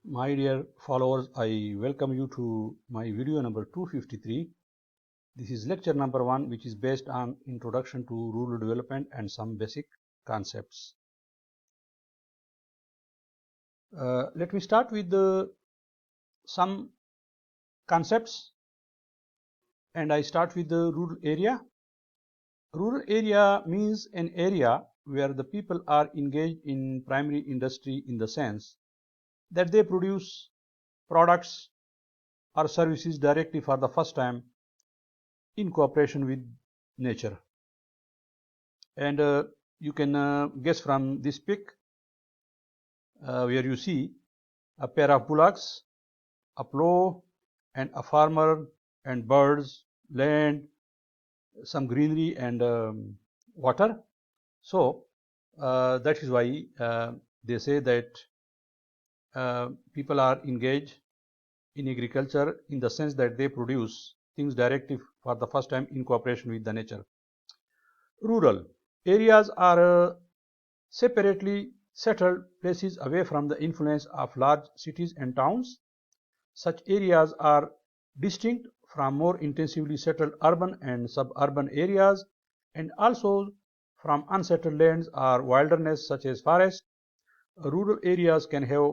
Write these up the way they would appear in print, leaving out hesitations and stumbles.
My dear followers, I welcome you to my video number 253. This is lecture number 1, which is based on Introduction to Rural Development and some basic concepts. Let me start with some concepts, and I start with the rural area. Rural area means an area where the people are engaged in primary industry in the sense that they produce products or services directly for the first time in cooperation with nature. And you can guess from this pic where you see a pair of bullocks, a plow, and a farmer, and birds, land, some greenery, and water. So that is why they say that people are engaged in agriculture in the sense that they produce things directly for the first time in cooperation with the nature. Rural areas are separately settled places away from the influence of large cities and towns. Such areas are distinct from more intensively settled urban and suburban areas, and also from unsettled lands or wilderness such as forests. Rural areas can have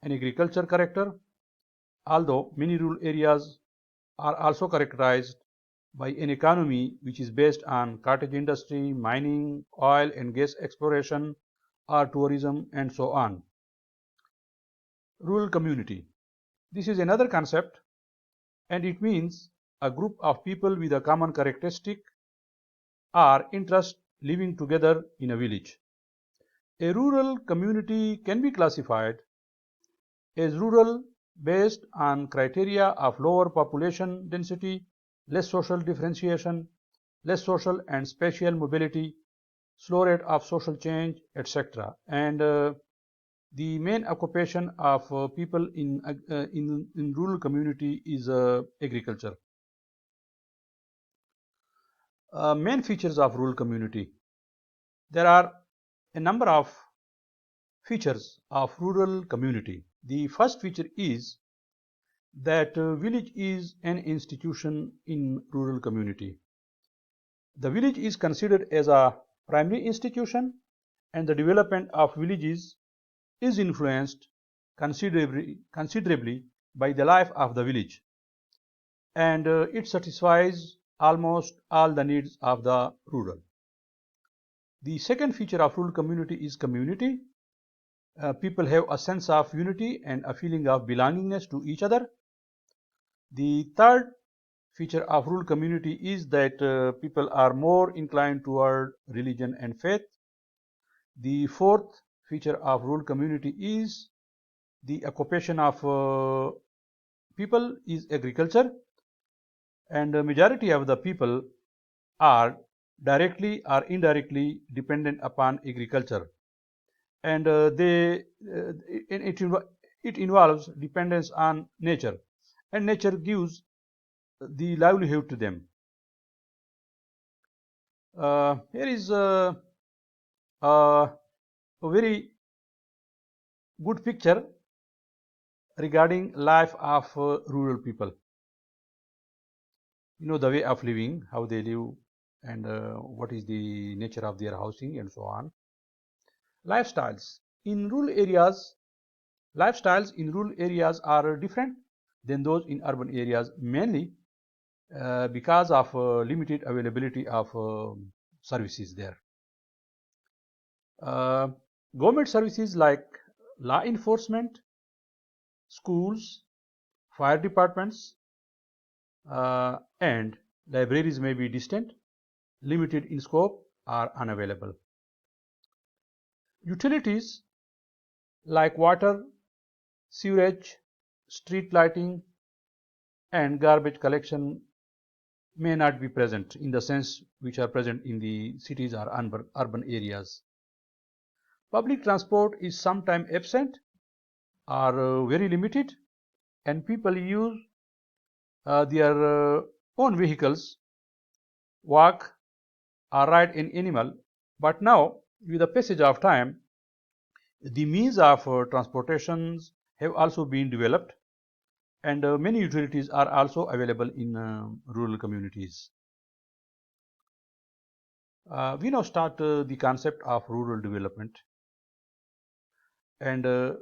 an agriculture character, although many rural areas are also characterized by an economy which is based on cottage industry, mining, oil and gas exploration, or tourism, and so on. Rural community. This is another concept, and it means a group of people with a common characteristic or interest living together in a village. A rural community can be classified as rural based on criteria of lower population density, less social differentiation, less social and spatial mobility, slow rate of social change, etc. And the main occupation of people in rural community is agriculture. Main features of rural community. There are a number of features of rural community. The first feature is that village is an institution in rural community. The village is considered as a primary institution, and the development of villages is influenced considerably by the life of the village, and it satisfies almost all the needs of the rural. The second feature of rural community is community. People have a sense of unity and a feeling of belongingness to each other. The third feature of rural community is that people are more inclined toward religion and faith. The fourth feature of rural community is the occupation of people is agriculture, and the majority of the people are directly or indirectly dependent upon agriculture, and it involves dependence on nature, and nature gives the livelihood to them. Here is a very good picture regarding life of rural people. You know, the way of living, how they live, and what is the nature of their housing, and so on. Lifestyles in rural areas. Lifestyles in rural areas are different than those in urban areas, mainly because of limited availability of services there. Government services like law enforcement, schools, fire departments, and libraries may be distant, limited in scope, or unavailable. Utilities like water, sewerage, street lighting, and garbage collection may not be present in the sense which are present in the cities or urban areas. Public transport is sometimes absent or very limited, and people use their own vehicles, walk, or ride an animal. But now, with the passage of time, the means of transportations have also been developed, and many utilities are also available in rural communities. We now start the concept of rural development, and a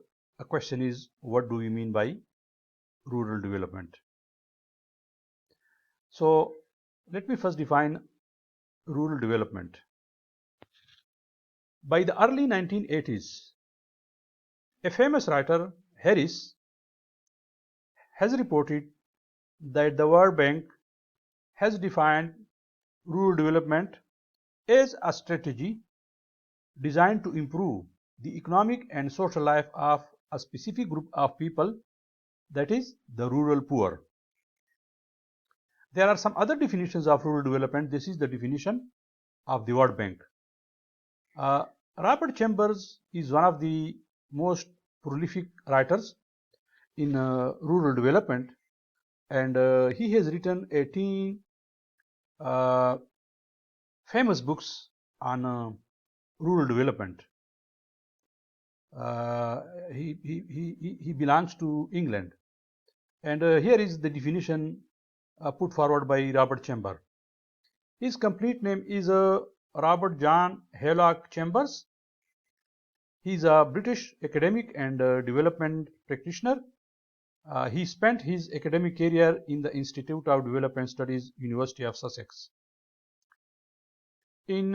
question is, what do we mean by rural development? So let me first define rural development. By the early 1980s, a famous writer, Harris, has reported that the World Bank has defined rural development as a strategy designed to improve the economic and social life of a specific group of people, that is, the rural poor. There are some other definitions of rural development. This is the definition of the World Bank. Robert Chambers is one of the most prolific writers in rural development, and he has written 18 famous books on rural development. He belongs to England, and here is the definition put forward by Robert Chambers. His complete name is Robert John Haylock Chambers. He is a British academic and development practitioner. He spent his academic career in the Institute of Development Studies, University of Sussex. In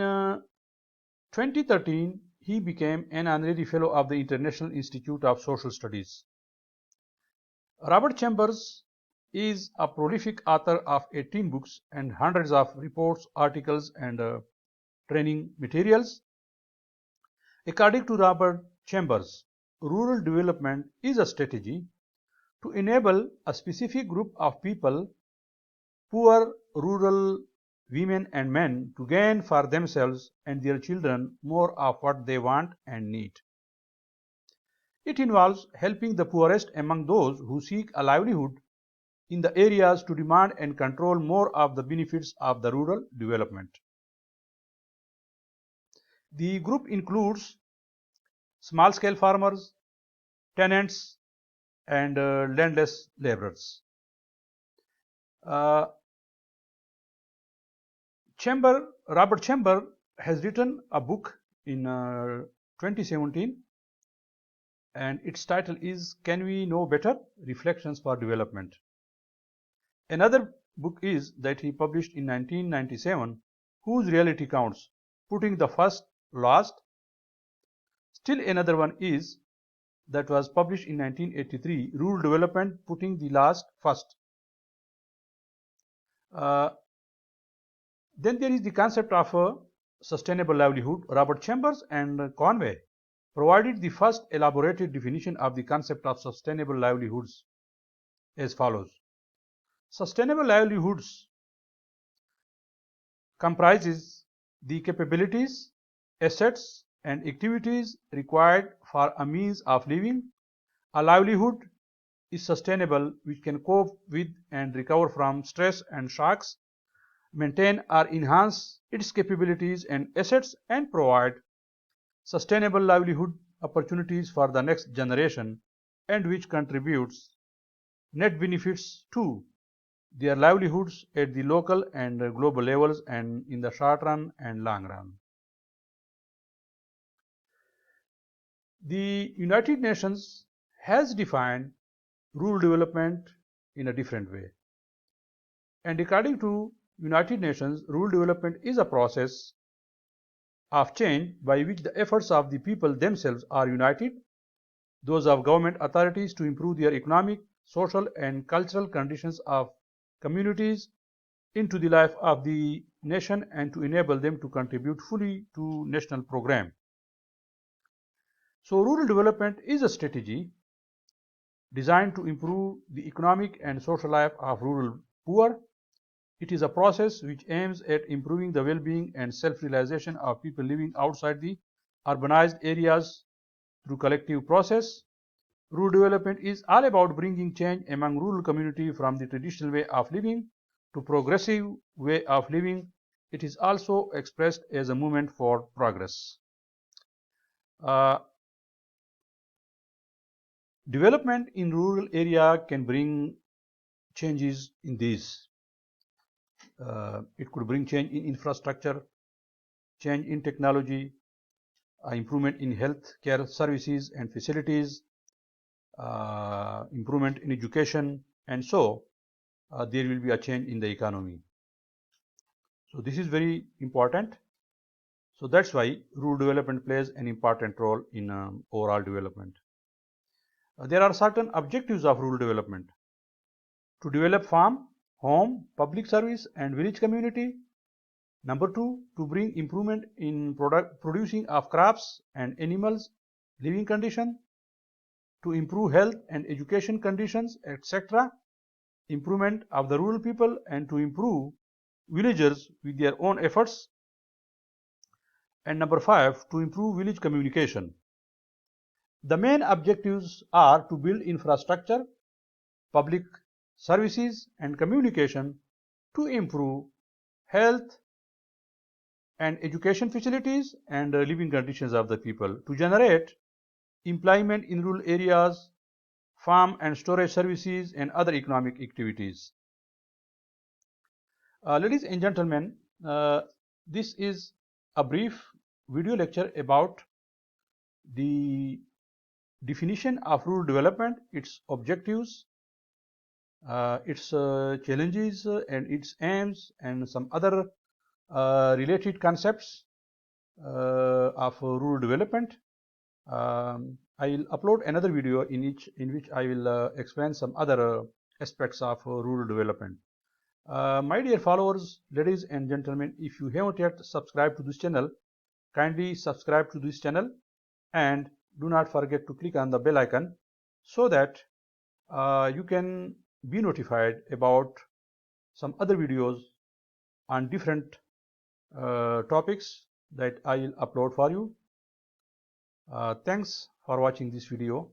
2013, he became an honorary fellow of the International Institute of Social Studies. Robert Chambers is a prolific author of 18 books and hundreds of reports, articles, and training materials. According to Robert Chambers, rural development is a strategy to enable a specific group of people, poor rural women and men, to gain for themselves and their children more of what they want and need. It involves helping the poorest among those who seek a livelihood in the areas to demand and control more of the benefits of the rural development. The group includes small-scale farmers, tenants, and landless laborers. Robert Chambers has written a book in 2017, and its title is Can We Know Better? Reflections for Development. Another book is that he published in 1997, Whose Reality Counts? Putting the First Last. Still another one is that was published in 1983, Rural Development, Putting the Last First. Then there is the concept of a sustainable livelihood. Robert Chambers and Conway provided the first elaborated definition of the concept of sustainable livelihoods as follows. Sustainable livelihoods comprises the capabilities, assets, and activities required for a means of living. A livelihood is sustainable which can cope with and recover from stress and shocks, maintain or enhance its capabilities and assets, and provide sustainable livelihood opportunities for the next generation, and which contributes net benefits to their livelihoods at the local and global levels and in the short run and long run. The United Nations has defined rural development in a different way. And according to United Nations, rural development is a process of change by which the efforts of the people themselves are united, those of government authorities to improve their economic, social, and cultural conditions of communities into the life of the nation, and to enable them to contribute fully to national program. So rural development is a strategy designed to improve the economic and social life of rural poor. It is a process which aims at improving the well-being and self-realization of people living outside the urbanized areas through collective process. Rural development is all about bringing change among rural community from the traditional way of living to progressive way of living. It is also expressed as a movement for progress. Development in rural area can bring changes in these. It could bring change in infrastructure, change in technology, improvement in health care services and facilities, improvement in education, and so there will be a change in the economy. So this is very important. So that's why rural development plays an important role in overall development. There are certain objectives of rural development: to develop farm, home, public service and village community. Number 2, to bring improvement in producing of crops and animals living condition, to improve health and education conditions, etc. Improvement of the rural people and to improve villagers with their own efforts. And number 5, to improve village communication. The main objectives are to build infrastructure, public services and communication, to improve health and education facilities and living conditions of the people, to generate employment in rural areas, farm and storage services and other economic activities. Ladies and gentlemen, this is a brief video lecture about the definition of rural development, its objectives, its challenges and its aims, and some other related concepts of rural development. I will upload another video in which I will explain some other aspects of rural development. My dear followers, ladies and gentlemen, if you haven't yet subscribed to this channel, kindly subscribe to this channel and do not forget to click on the bell icon so that you can be notified about some other videos on different topics that I will upload for you. Thanks for watching this video.